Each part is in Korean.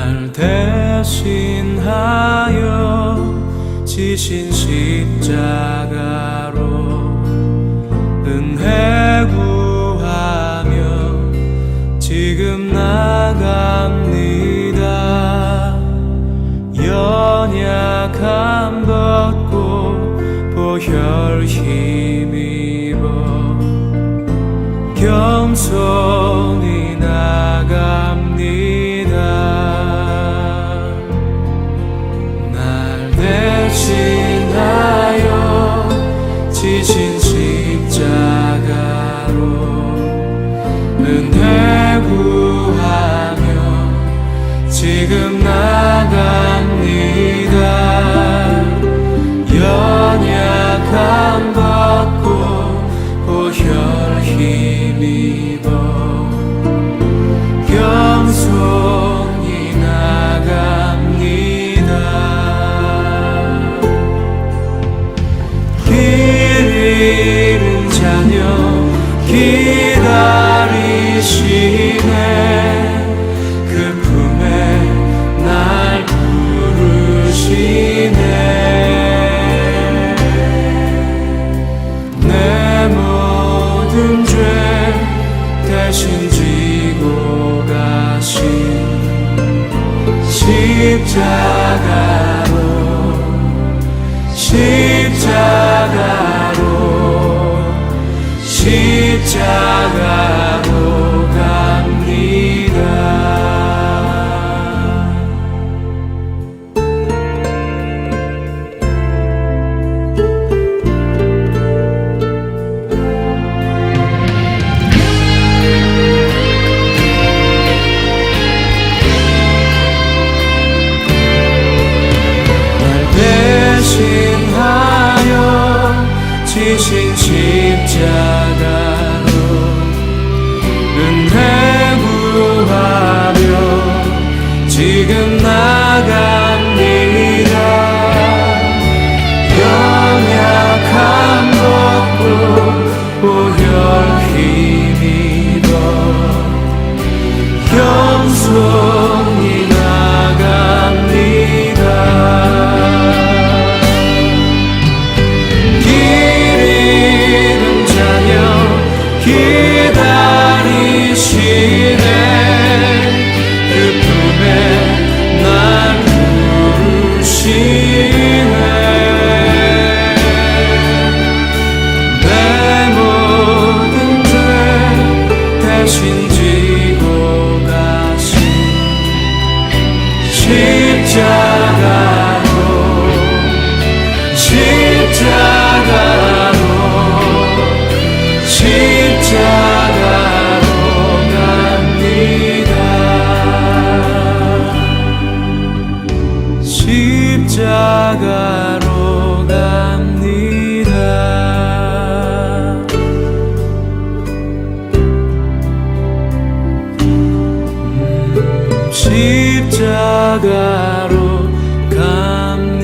날 대신하여 지신 십자가로 은혜 구하며 지금 나갑니다. 연약함 벗고 보혈 힘입어 겸손히 나갑니다. 날 대신하여 지신 십자가로 은혜 구하며 지금 나갑니다. 연약함 벗고 보혈 힘입어 겸손히 나갑니다. 길 잃은 자녀 기다리시네. 그 품에 날 부르시네. 내 모든 죄 대신 지고 가신 십자가로 갑니다. 날 대신하여 지신 십자가로 은혜 구하며 지금 나갑니다. 연약함 벗고 보혈 힘입어 겸손히 나갑니다. 기다리시네. 그 품에 날 부르시네. 내 모든 죄 대신 지고 가신 십자가로 갑니다. 십자가로 갑니다. 십자가로 갑니다.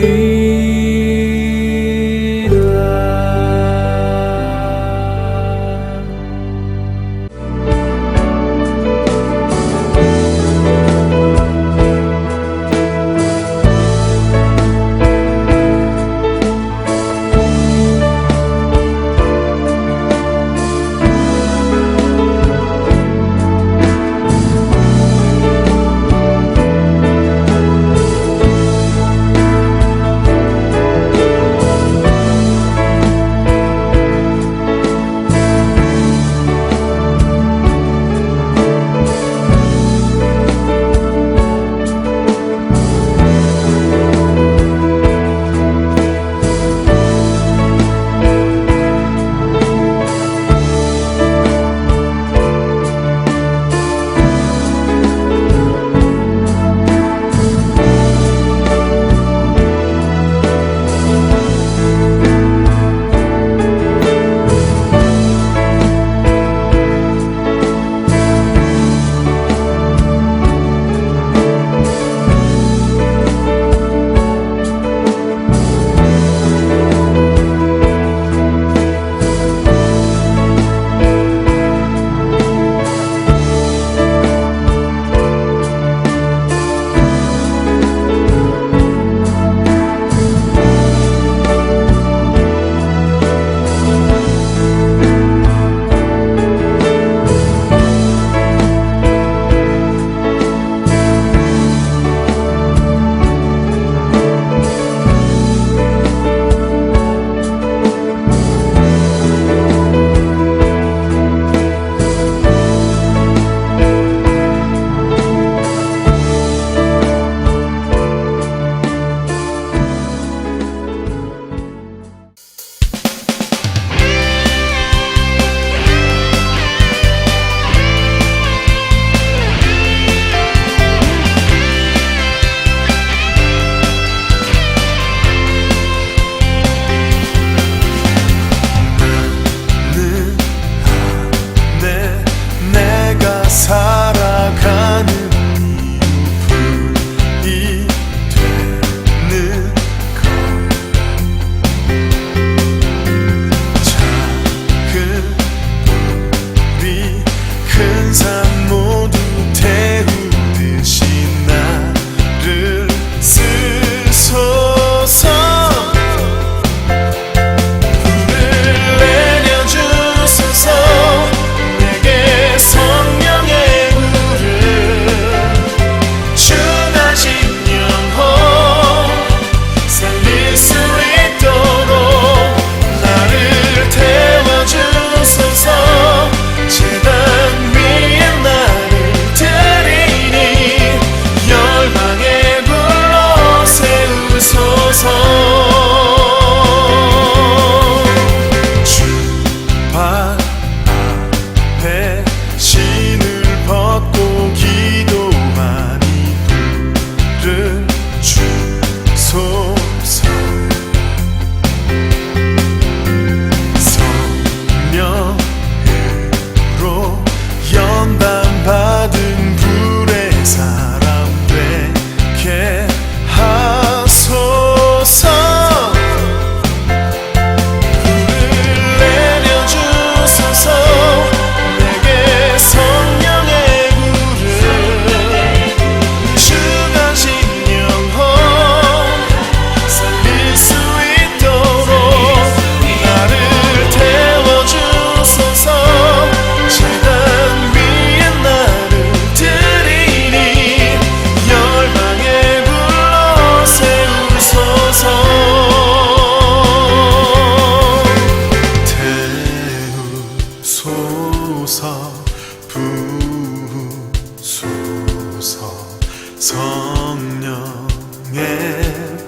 성령의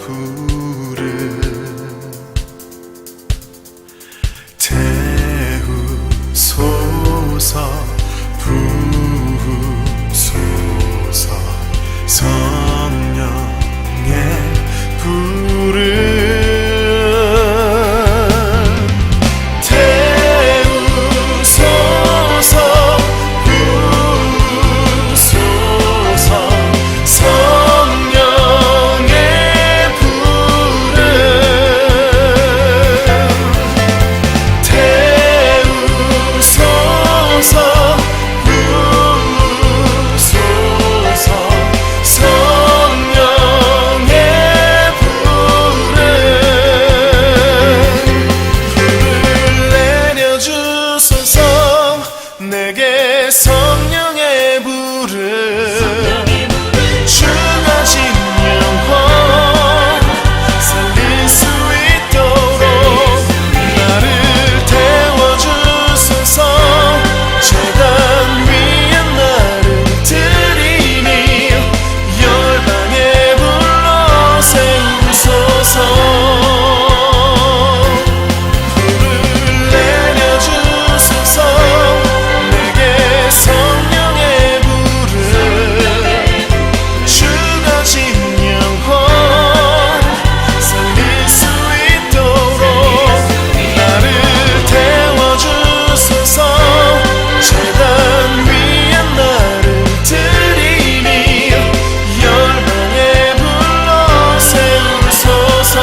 불을 태우소서 부으소서 성령의 불을 태우소서 부으소서 성령의 불을 태우소서 부으소서 성령의 불을 내려주소서 내게 성령의 불을 주가 진 영혼 살릴 수 있도록 나를 태워주소서 재단 위에 나를 드리니 열방에 불러 세우소서 불을 내려주소서 내게 성령의 불을 주가 진 영혼 살릴 수 있도록 나를 태워주소서 재단 위에 나를 드리니 열방에 불러 세우소서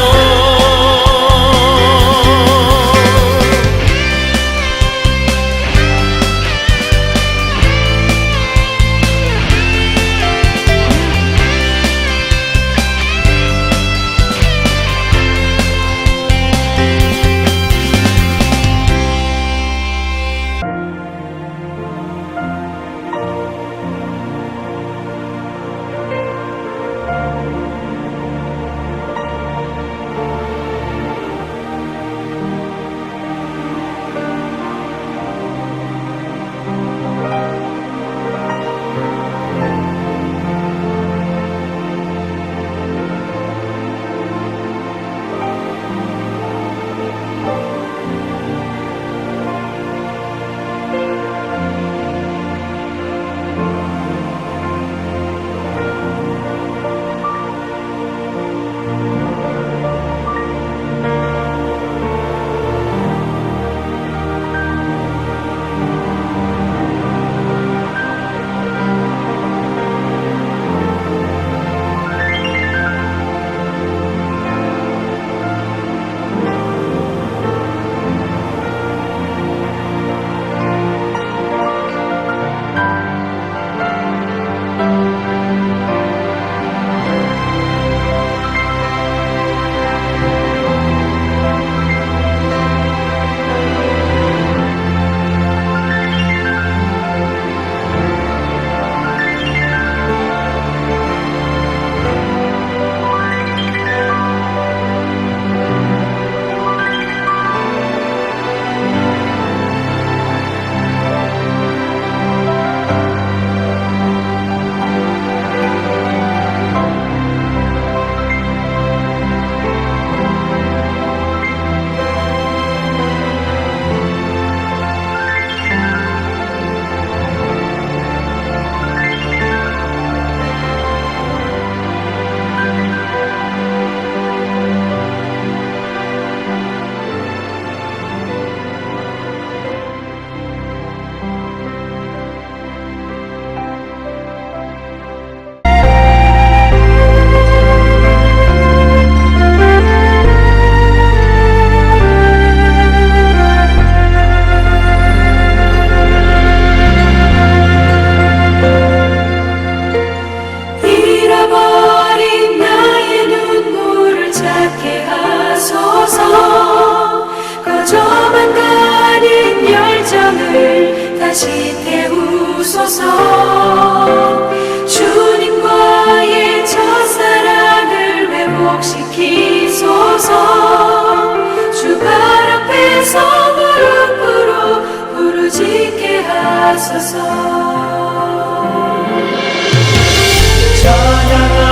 찬양하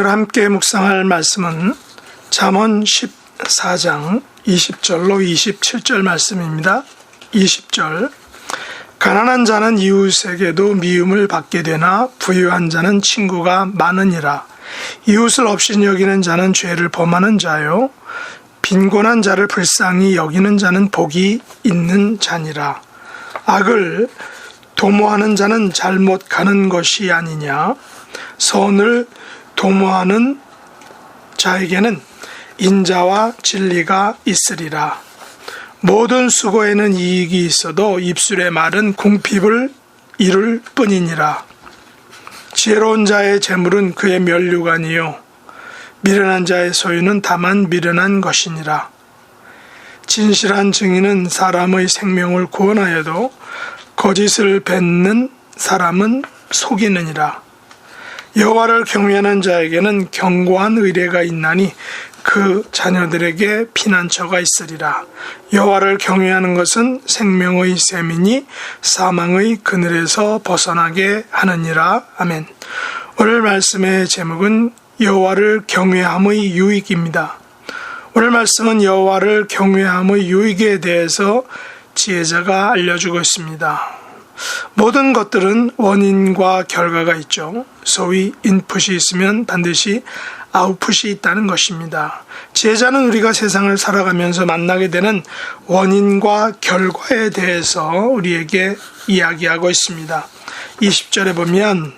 오늘 함께 묵상할 말씀은 잠언 14장 20절로 27절 말씀입니다. 20절 가난한 자는 이웃에게도 미움을 받게 되나 부유한 자는 친구가 많으니라. 이웃을 업신 여기는 자는 죄를 범하는 자요 빈곤한 자를 불쌍히 여기는 자는 복이 있는 자니라. 악을 도모하는 자는 잘못 가는 것이 아니냐. 선을 도모하는 자에게는 인자와 진리가 있으리라. 모든 수고에는 이익이 있어도 입술의 말은 궁핍을 이룰 뿐이니라. 지혜로운 자의 재물은 그의 면류관이요 미련한 자의 소유는 다만 미련한 것이니라. 진실한 증인은 사람의 생명을 구원하여도 거짓을 뱉는 사람은 속이느니라. 여호와를 경외하는 자에게는 견고한 의뢰가 있나니 그 자녀들에게 피난처가 있으리라. 여호와를 경외하는 것은 생명의 셈이니 사망의 그늘에서 벗어나게 하느니라. 아멘. 오늘 말씀의 제목은 여호와를 경외함의 유익입니다. 오늘 말씀은 여호와를 경외함의 유익에 대해서 지혜자가 알려주고 있습니다. 모든 것들은 원인과 결과가 있죠. 소위 인풋이 있으면 반드시 아웃풋이 있다는 것입니다. 지혜자는 우리가 세상을 살아가면서 만나게 되는 원인과 결과에 대해서 우리에게 이야기하고 있습니다. 20절에 보면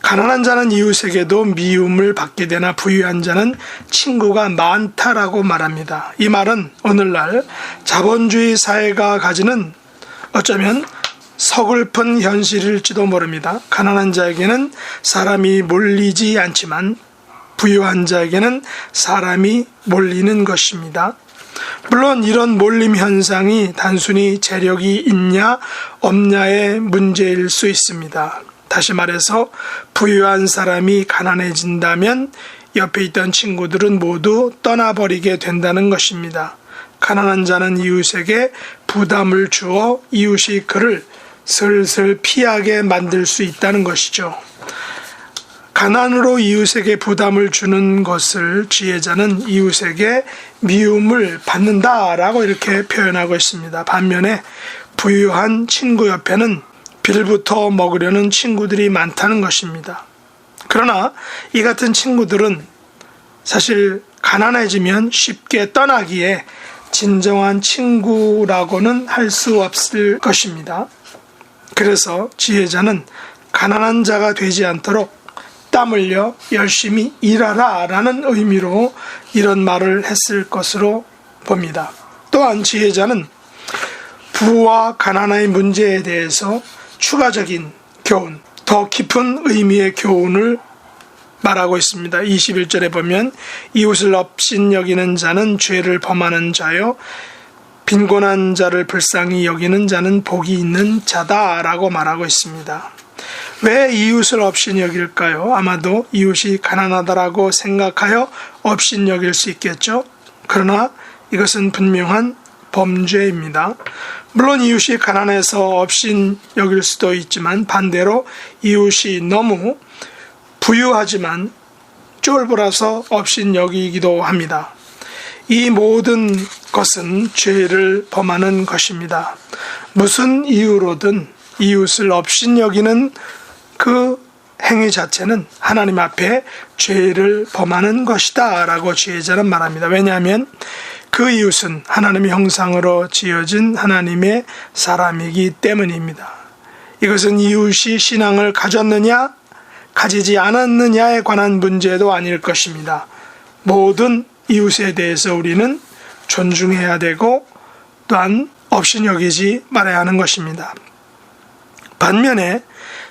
가난한 자는 이웃에게도 미움을 받게 되나 부유한 자는 친구가 많다라고 말합니다. 이 말은 오늘날 자본주의 사회가 가지는 어쩌면 서글픈 현실일지도 모릅니다. 가난한 자에게는 사람이 몰리지 않지만 부유한 자에게는 사람이 몰리는 것입니다. 물론 이런 몰림 현상이 단순히 재력이 있냐 없냐의 문제일 수 있습니다. 다시 말해서 부유한 사람이 가난해진다면 옆에 있던 친구들은 모두 떠나버리게 된다는 것입니다. 가난한 자는 이웃에게 부담을 주어 이웃이 그를 슬슬 피하게 만들 수 있다는 것이죠. 가난으로 이웃에게 부담을 주는 것을 지혜자는 이웃에게 미움을 받는다라고 이렇게 표현하고 있습니다. 반면에 부유한 친구 옆에는 빌부터 먹으려는 친구들이 많다는 것입니다. 그러나 이 같은 친구들은 사실 가난해지면 쉽게 떠나기에 진정한 친구라고는 할 수 없을 것입니다. 그래서 지혜자는 가난한 자가 되지 않도록 땀 흘려 열심히 일하라 라는 의미로 이런 말을 했을 것으로 봅니다. 또한 지혜자는 부와 가난의 문제에 대해서 추가적인 교훈, 더 깊은 의미의 교훈을 말하고 있습니다. 21절에 보면 이웃을 업신 여기는 자는 죄를 범하는 자요 빈곤한 자를 불쌍히 여기는 자는 복이 있는 자다라고 말하고 있습니다. 왜 이웃을 업신 여길까요? 아마도 이웃이 가난하다라고 생각하여 업신 여길 수 있겠죠. 그러나 이것은 분명한 범죄입니다. 물론 이웃이 가난해서 업신 여길 수도 있지만 반대로 이웃이 너무 부유하지만 쫄보라서 업신 여기기도 합니다. 이 모든 것은 죄를 범하는 것입니다. 무슨 이유로든 이웃을 업신 여기는 그 행위 자체는 하나님 앞에 죄를 범하는 것이다 라고 지혜자는 말합니다. 왜냐하면 그 이웃은 하나님의 형상으로 지어진 하나님의 사람이기 때문입니다. 이것은 이웃이 신앙을 가졌느냐 가지지 않았느냐에 관한 문제도 아닐 것입니다. 모든 이웃에 대해서 우리는 존중해야 되고 또한 업신 여기지 말아야 하는 것입니다. 반면에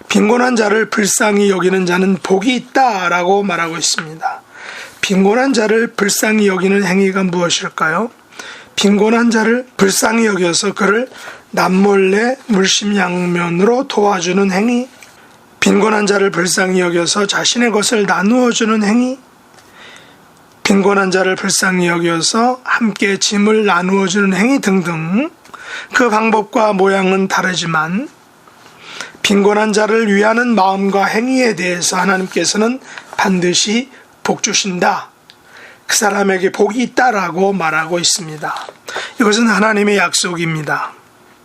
빈곤한 자를 불쌍히 여기는 자는 복이 있다라고 말하고 있습니다. 빈곤한 자를 불쌍히 여기는 행위가 무엇일까요? 빈곤한 자를 불쌍히 여겨서 그를 남몰래 물심양면으로 도와주는 행위, 빈곤한 자를 불쌍히 여겨서 자신의 것을 나누어주는 행위, 빈곤한 자를 불쌍히 여겨서 함께 짐을 나누어주는 행위 등등 그 방법과 모양은 다르지만 빈곤한 자를 위하는 마음과 행위에 대해서 하나님께서는 반드시 복 주신다. 그 사람에게 복이 있다라고 말하고 있습니다. 이것은 하나님의 약속입니다.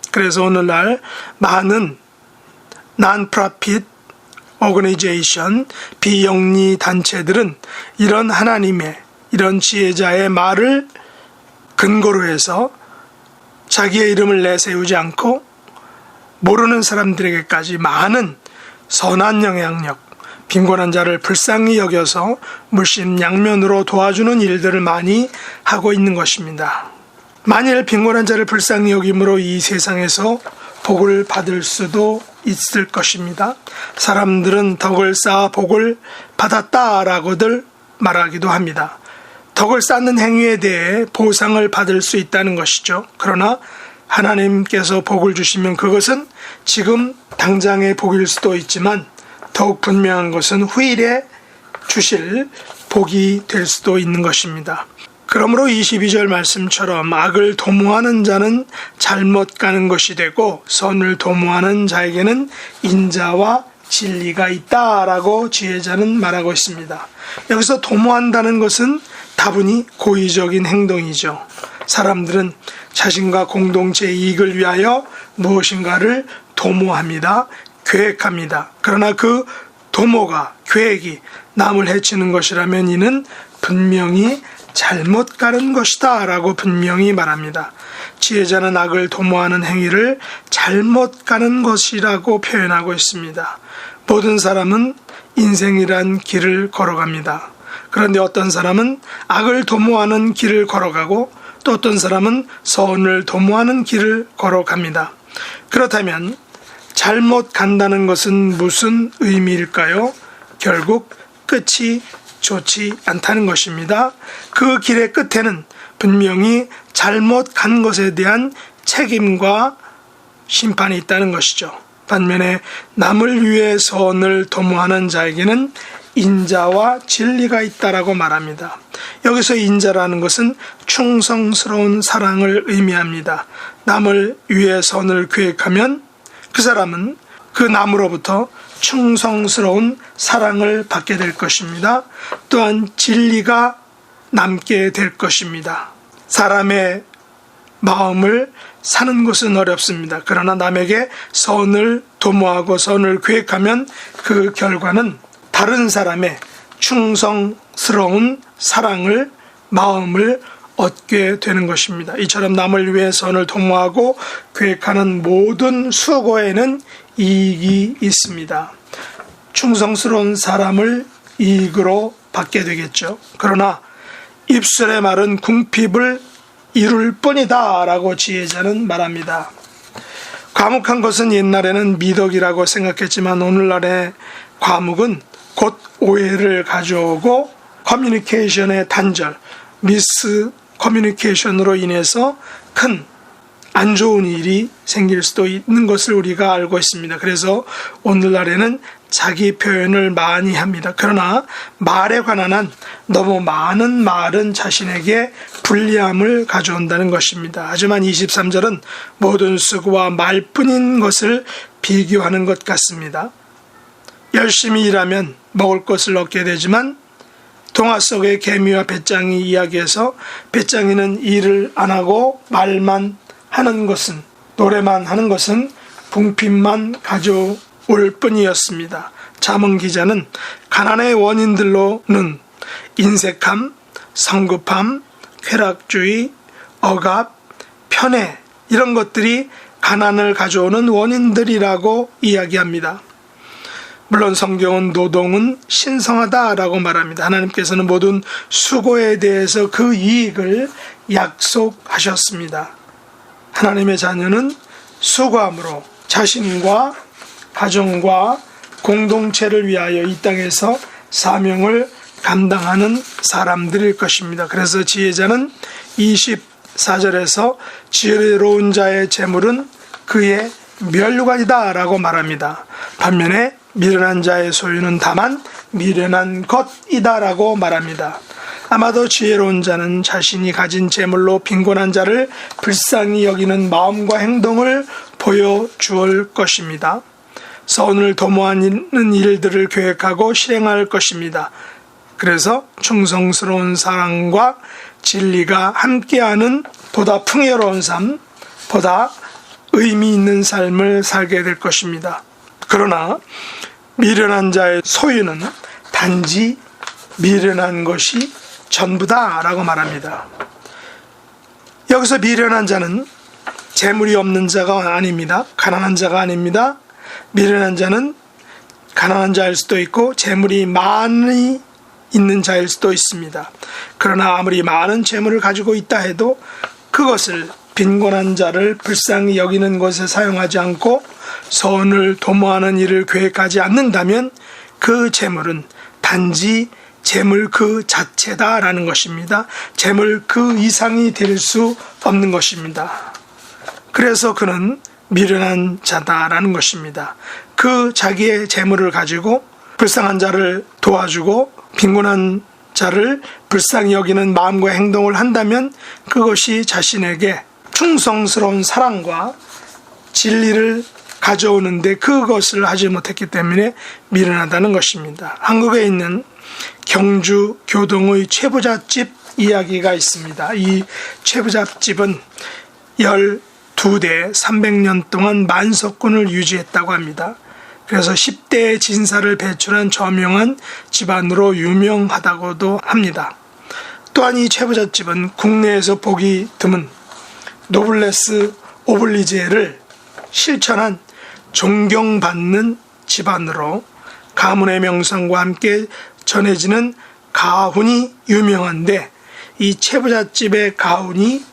그래서 오늘날 많은 non-profit organization, 비영리 단체들은 이런 하나님의, 이런 지혜자의 말을 근거로 해서 자기의 이름을 내세우지 않고 모르는 사람들에게까지 많은 선한 영향력, 빈곤한 자를 불쌍히 여겨서 물심양면으로 도와주는 일들을 많이 하고 있는 것입니다. 만일 빈곤한 자를 불쌍히 여김으로 이 세상에서 복을 받을 수도 있을 것입니다. 사람들은 덕을 쌓아 복을 받았다라고들 말하기도 합니다. 덕을 쌓는 행위에 대해 보상을 받을 수 있다는 것이죠. 그러나 하나님께서 복을 주시면 그것은 지금 당장의 복일 수도 있지만 더욱 분명한 것은 후일에 주실 복이 될 수도 있는 것입니다. 그러므로 22절 말씀처럼 악을 도모하는 자는 잘못 가는 것이 되고 선을 도모하는 자에게는 인자와 진리가 있다라고 지혜자는 말하고 있습니다. 여기서 도모한다는 것은 다분히 고의적인 행동이죠. 사람들은 자신과 공동체 이익을 위하여 무엇인가를 도모합니다. 계획합니다. 그러나 그 도모가, 계획이 남을 해치는 것이라면 이는 분명히 잘못 가는 것이다 라고 분명히 말합니다. 지혜자는 악을 도모하는 행위를 잘못 가는 것이라고 표현하고 있습니다. 모든 사람은 인생이란 길을 걸어갑니다. 그런데 어떤 사람은 악을 도모하는 길을 걸어가고 또 어떤 사람은 선을 도모하는 길을 걸어갑니다. 그렇다면 잘못 간다는 것은 무슨 의미일까요? 결국 끝이 좋지 않다는 것입니다. 그 길의 끝에는 분명히 잘못 간 것에 대한 책임과 심판이 있다는 것이죠. 반면에 남을 위해 선을 도모하는 자에게는 인자와 진리가 있다라고 말합니다. 여기서 인자라는 것은 충성스러운 사랑을 의미합니다. 남을 위해 선을 계획하면 그 사람은 그 남으로부터 충성스러운 사랑을 받게 될 것입니다. 또한 진리가 남게 될 것입니다. 사람의 마음을 사는 것은 어렵습니다. 그러나 남에게 선을 도모하고 선을 계획하면 그 결과는 다른 사람의 충성스러운 사랑을, 마음을 얻게 되는 것입니다. 이처럼 남을 위해 선을 도모하고 계획하는 모든 수고에는 이익이 있습니다. 충성스러운 사람을 이익으로 받게 되겠죠. 그러나 입술의 말은 궁핍을 이룰 뿐이다 라고 지혜자는 말합니다. 과묵한 것은 옛날에는 미덕이라고 생각했지만 오늘날의 과묵은 곧 오해를 가져오고 커뮤니케이션의 단절, 미스 커뮤니케이션으로 인해서 큰 안 좋은 일이 생길 수도 있는 것을 우리가 알고 있습니다. 그래서 오늘날에는 자기 표현을 많이 합니다. 그러나 말에 관한 한 너무 많은 말은 자신에게 불리함을 가져온다는 것입니다. 하지만 23절은 모든 수고와 말뿐인 것을 비교하는 것 같습니다. 열심히 일하면 먹을 것을 얻게 되지만 동화 속의 개미와 배짱이 이야기에서 배짱이는 일을 안 하고 말만 하는 것은, 노래만 하는 것은 궁핍만 가져올 뿐이었습니다. 잠언 기자는 가난의 원인들로는 인색함, 성급함, 쾌락주의, 억압, 편애 이런 것들이 가난을 가져오는 원인들이라고 이야기합니다. 물론 성경은 노동은 신성하다라고 말합니다. 하나님께서는 모든 수고에 대해서 그 이익을 약속하셨습니다. 하나님의 자녀는 수고함으로 자신과 가정과 공동체를 위하여 이 땅에서 사명을 감당하는 사람들일 것입니다. 그래서 지혜자는 24절에서 지혜로운 자의 재물은 그의 멸류관이다 라고 말합니다. 반면에 미련한 자의 소유는 다만 미련한 것이다 라고 말합니다. 아마도 지혜로운 자는 자신이 가진 재물로 빈곤한 자를 불쌍히 여기는 마음과 행동을 보여주을 것입니다. 선을 도모하는 일들을 계획하고 실행할 것입니다. 그래서 충성스러운 사랑과 진리가 함께하는 보다 풍요로운 삶, 보다 의미 있는 삶을 살게 될 것입니다. 그러나 미련한 자의 소유는 단지 미련한 것이 전부다라고 말합니다. 여기서 미련한 자는 재물이 없는 자가 아닙니다. 가난한 자가 아닙니다. 미련한 자는 가난한 자일 수도 있고 재물이 많이 있는 자일 수도 있습니다. 그러나 아무리 많은 재물을 가지고 있다 해도 그것을 빈곤한 자를 불쌍히 여기는 것에 사용하지 않고 선을 도모하는 일을 계획하지 않는다면 그 재물은 단지 재물 그 자체다라는 것입니다. 재물 그 이상이 될 수 없는 것입니다. 그래서 그는 미련한 자다라는 것입니다. 그 자기의 재물을 가지고 불쌍한 자를 도와주고 빈곤한 자를 불쌍히 여기는 마음과 행동을 한다면 그것이 자신에게 충성스러운 사랑과 진리를 가져오는데 그것을 하지 못했기 때문에 미련하다는 것입니다. 한국에 있는 경주 교동의 최부잣집 이야기가 있습니다. 이 최부잣집은 12대 300년 동안 만석군을 유지했다고 합니다. 그래서 10대의 진사를 배출한 저명한 집안으로 유명하다고도 합니다. 또한 이 최부잣집은 국내에서 보기 드문 노블레스 오블리제를 실천한 존경받는 집안으로 가문의 명성과 함께 전해지는 가훈이 유명한데 이 최부잣집의 가훈이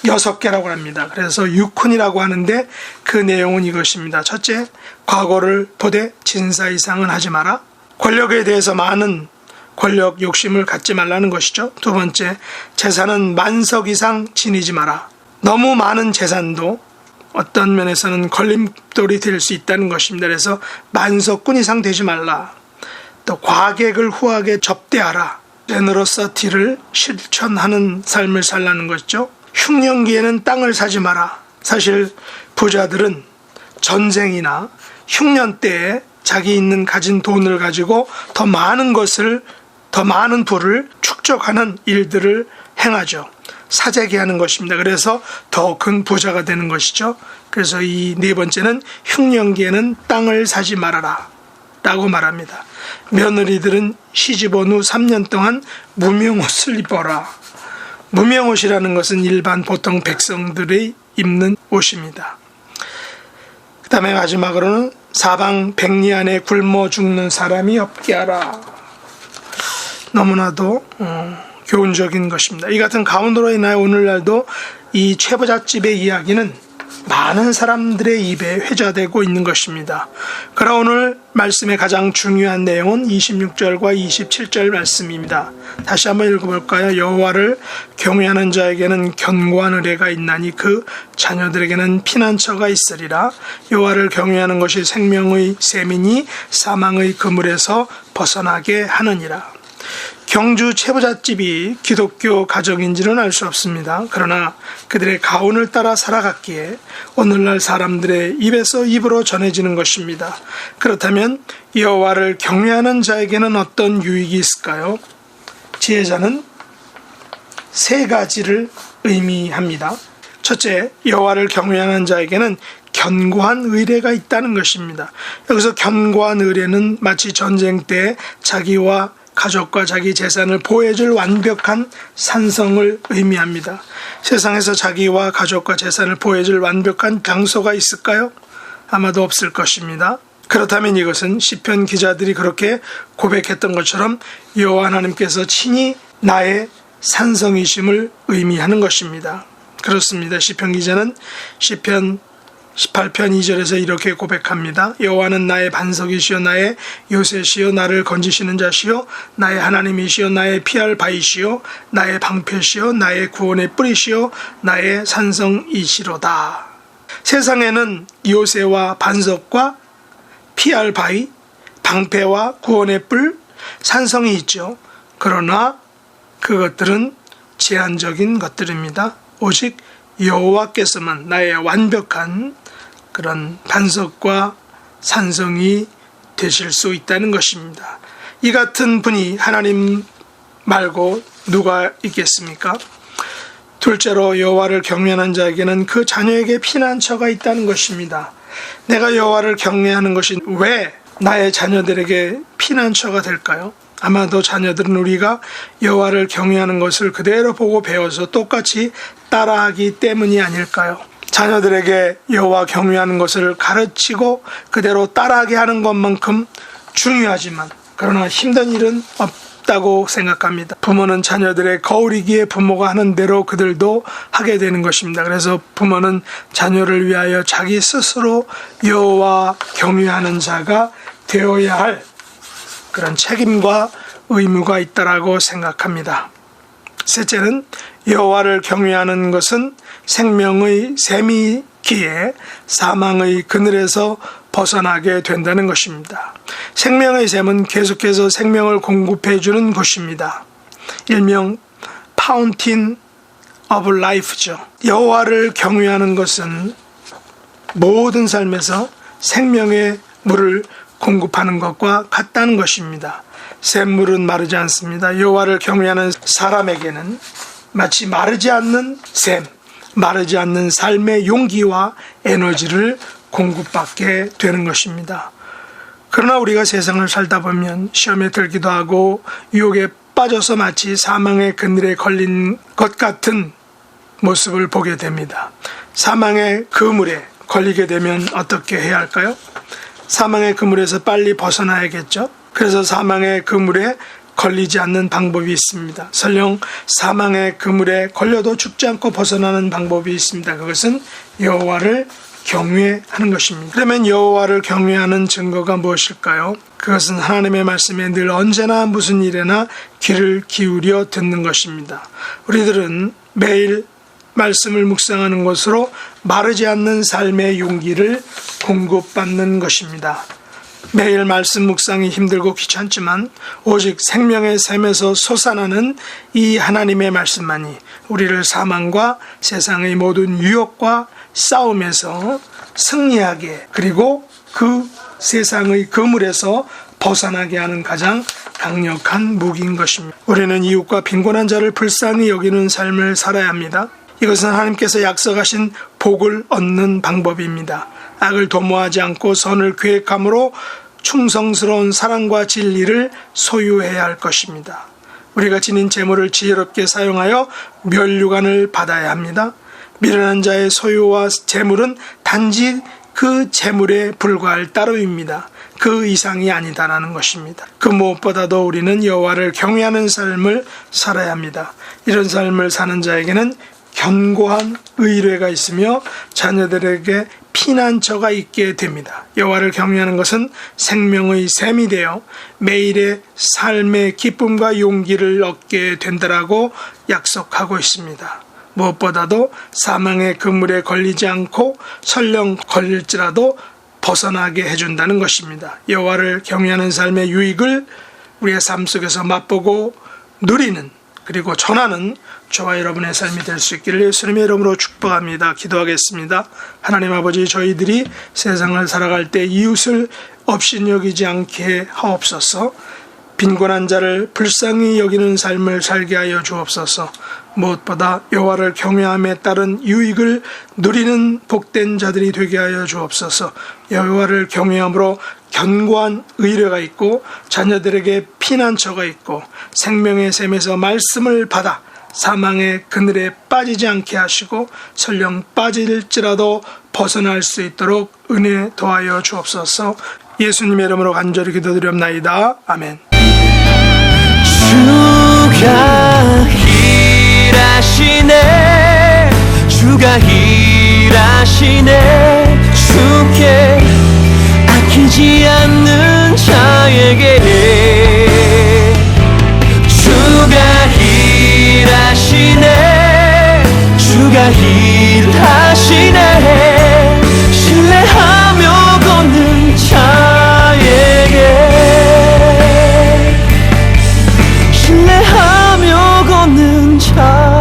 6개라고 합니다. 그래서 6훈이라고 하는데 그 내용은 이것입니다. 첫째, 과거를 보되 진사 이상은 하지 마라. 권력에 대해서 많은 권력 욕심을 갖지 말라는 것이죠. 두 번째, 재산은 만석 이상 지니지 마라. 너무 많은 재산도 어떤 면에서는 걸림돌이 될 수 있다는 것입니다. 그래서 만석군 이상 되지 말라. 또 과객을 후하게 접대하라. 제너러서티를 실천하는 삶을 살라는 것이죠. 흉년기에는 땅을 사지 마라. 사실 부자들은 전쟁이나 흉년 때에 자기 있는 가진 돈을 가지고 더 많은 부를 축적하는 일들을 행하죠. 사재기하는 것입니다. 그래서 더 큰 부자가 되는 것이죠. 그래서 이 네 번째는 흉년기에는 땅을 사지 말아라 라고 말합니다. 며느리들은 시집온 후 3년 동안 무명옷을 입어라. 무명옷이라는 것은 일반 보통 백성들이 입는 옷입니다. 그 다음에 마지막으로는 사방 백리 안에 굶어 죽는 사람이 없게 하라. 너무나도 교훈적인 것입니다. 이 같은 가운데로 인하여 오늘날도 이 최부잣집의 이야기는 많은 사람들의 입에 회자되고 있는 것입니다. 그러나 오늘 말씀의 가장 중요한 내용은 26절과 27절 말씀입니다. 다시 한번 읽어볼까요? 여호와를 경외하는 자에게는 견고한 의뢰가 있나니 그 자녀들에게는 피난처가 있으리라. 여호와를 경외하는 것이 생명의 셈이니 사망의 그물에서 벗어나게 하느니라. 경주 최부잣집이 기독교 가정인지는 알 수 없습니다. 그러나 그들의 가훈을 따라 살아갔기에 오늘날 사람들의 입에서 입으로 전해지는 것입니다. 그렇다면 여호와를 경외하는 자에게는 어떤 유익이 있을까요? 지혜자는 3가지를 의미합니다. 첫째, 여호와를 경외하는 자에게는 견고한 의뢰가 있다는 것입니다. 여기서 견고한 의뢰는 마치 전쟁 때 자기와 가족과 자기 재산을 보호해줄 완벽한 산성을 의미합니다. 세상에서 자기와 가족과 재산을 보호해줄 완벽한 장소가 있을까요? 아마도 없을 것입니다. 그렇다면 이것은 시편 기자들이 그렇게 고백했던 것처럼 여호와 하나님께서 친히 나의 산성이심을 의미하는 것입니다. 그렇습니다. 시편 기자는 시편 18편 2절에서 이렇게 고백합니다. 여호와는 나의 반석이시요 나의 요새시요 나를 건지시는 자시요 나의 하나님이시요 나의 피할 바이시요 나의 방패시요 나의 구원의 뿌리시요 나의 산성이시로다. 세상에는 요새와 반석과 피할 바위, 방패와 구원의 뿔, 산성이 있죠. 그러나 그것들은 제한적인 것들입니다. 오직 여호와께서만 나의 완벽한 그런 반석과 산성이 되실 수 있다는 것입니다. 이 같은 분이 하나님 말고 누가 있겠습니까? 둘째로 여호와를 경외하는 자에게는 그 자녀에게 피난처가 있다는 것입니다. 내가 여호와를 경외하는 것이 왜 나의 자녀들에게 피난처가 될까요? 아마도 자녀들은 우리가 여호와를 경외하는 것을 그대로 보고 배워서 똑같이 따라하기 때문이 아닐까요? 자녀들에게 여호와 경외하는 것을 가르치고 그대로 따라하게 하는 것만큼 중요하지만 그러나 힘든 일은 없다고 생각합니다. 부모는 자녀들의 거울이기에 부모가 하는 대로 그들도 하게 되는 것입니다. 그래서 부모는 자녀를 위하여 자기 스스로 여호와 경외하는 자가 되어야 할 그런 책임과 의무가 있다라고 생각합니다. 셋째는 여호와를 경외하는 것은 생명의 샘이기에 사망의 그늘에서 벗어나게 된다는 것입니다. 생명의 샘은 계속해서 생명을 공급해 주는 곳입니다. 일명 파운틴 오브 라이프죠. 여호와를 경외하는 것은 모든 삶에서 생명의 물을 공급하는 것과 같다는 것입니다. 샘물은 마르지 않습니다. 여호와를 경외하는 사람에게는 마치 마르지 않는 샘, 마르지 않는 삶의 용기와 에너지를 공급받게 되는 것입니다. 그러나 우리가 세상을 살다 보면 시험에 들기도 하고 유혹에 빠져서 마치 사망의 그늘에 걸린 것 같은 모습을 보게 됩니다. 사망의 그물에 걸리게 되면 어떻게 해야 할까요? 사망의 그물에서 빨리 벗어나야겠죠. 그래서 사망의 그물에 걸리지 않는 방법이 있습니다. 설령 사망의 그물에 걸려도 죽지 않고 벗어나는 방법이 있습니다. 그것은 여호와를 경외하는 것입니다. 그러면 여호와를 경외하는 증거가 무엇일까요? 그것은 하나님의 말씀에 늘 언제나 무슨 일에나 귀를 기울여 듣는 것입니다. 우리들은 매일 말씀을 묵상하는 것으로 마르지 않는 삶의 용기를 공급받는 것입니다. 매일 말씀 묵상이 힘들고 귀찮지만 오직 생명의 샘에서 솟아나는 이 하나님의 말씀만이 우리를 사망과 세상의 모든 유혹과 싸움에서 승리하게 그리고 그 세상의 그물에서 벗어나게 하는 가장 강력한 무기인 것입니다. 우리는 이웃과 빈곤한 자를 불쌍히 여기는 삶을 살아야 합니다. 이것은 하나님께서 약속하신 복을 얻는 방법입니다. 악을 도모하지 않고 선을 계획함으로 충성스러운 사랑과 진리를 소유해야 할 것입니다. 우리가 지닌 재물을 지혜롭게 사용하여 멸류관을 받아야 합니다. 미련한 자의 소유와 재물은 단지 그 재물에 불과할 따름입니다. 그 이상이 아니다라는 것입니다. 그 무엇보다도 우리는 여호와를 경외하는 삶을 살아야 합니다. 이런 삶을 사는 자에게는 견고한 의뢰가 있으며 자녀들에게 피난처가 있게 됩니다. 여호와를 경외하는 것은 생명의 샘이 되어 매일의 삶의 기쁨과 용기를 얻게 된다라고 약속하고 있습니다. 무엇보다도 사망의 그물에 걸리지 않고 설령 걸릴지라도 벗어나게 해준다는 것입니다. 여호와를 경외하는 삶의 유익을 우리의 삶 속에서 맛보고 누리는 그리고 전하는 저와 여러분의 삶이 될 수 있기를 예수님의 이름으로 축복합니다. 기도하겠습니다. 하나님 아버지, 저희들이 세상을 살아갈 때 이웃을 업신여기지 않게 하옵소서. 빈곤한 자를 불쌍히 여기는 삶을 살게 하여 주옵소서. 무엇보다 여호와를 경외함에 따른 유익을 누리는 복된 자들이 되게 하여 주옵소서. 여호와를 경외함으로 견고한 의뢰가 있고 자녀들에게 피난처가 있고 생명의 샘에서 말씀을 받아 사망의 그늘에 빠지지 않게 하시고 설령 빠질지라도 벗어날 수 있도록 은혜 더하여 주옵소서. 예수님의 이름으로 간절히 기도드리옵나이다. 아멘. 주가 일하시네, 주가 일하시네. 주께 아끼지 않는 자에게 주가 일하시네, 주가 일하시네. 신뢰하며 걷는 자에게, 신뢰하며 걷는 자에게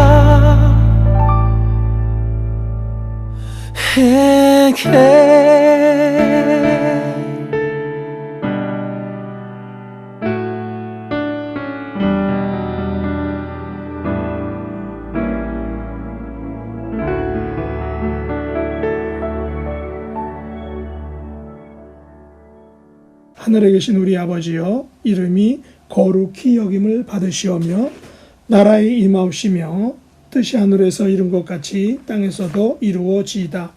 하늘에 계신 우리 아버지여, 이름이 거룩히 여김을 받으시오며 나라에 임하옵시며 뜻이 하늘에서 이룬 것 같이 땅에서도 이루어지이다.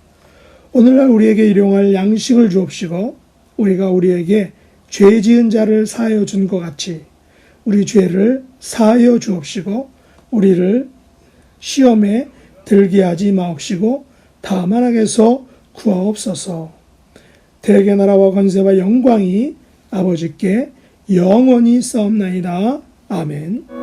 오늘날 우리에게 일용할 양식을 주옵시고 우리가 우리에게 죄 지은 자를 사하여 준 것 같이 우리 죄를 사하여 주옵시고 우리를 시험에 들게 하지 마옵시고 다만 악에서 구하옵소서. 대개 나라와 권세와 영광이 아버지께 영원히 싸움나이다. 아멘.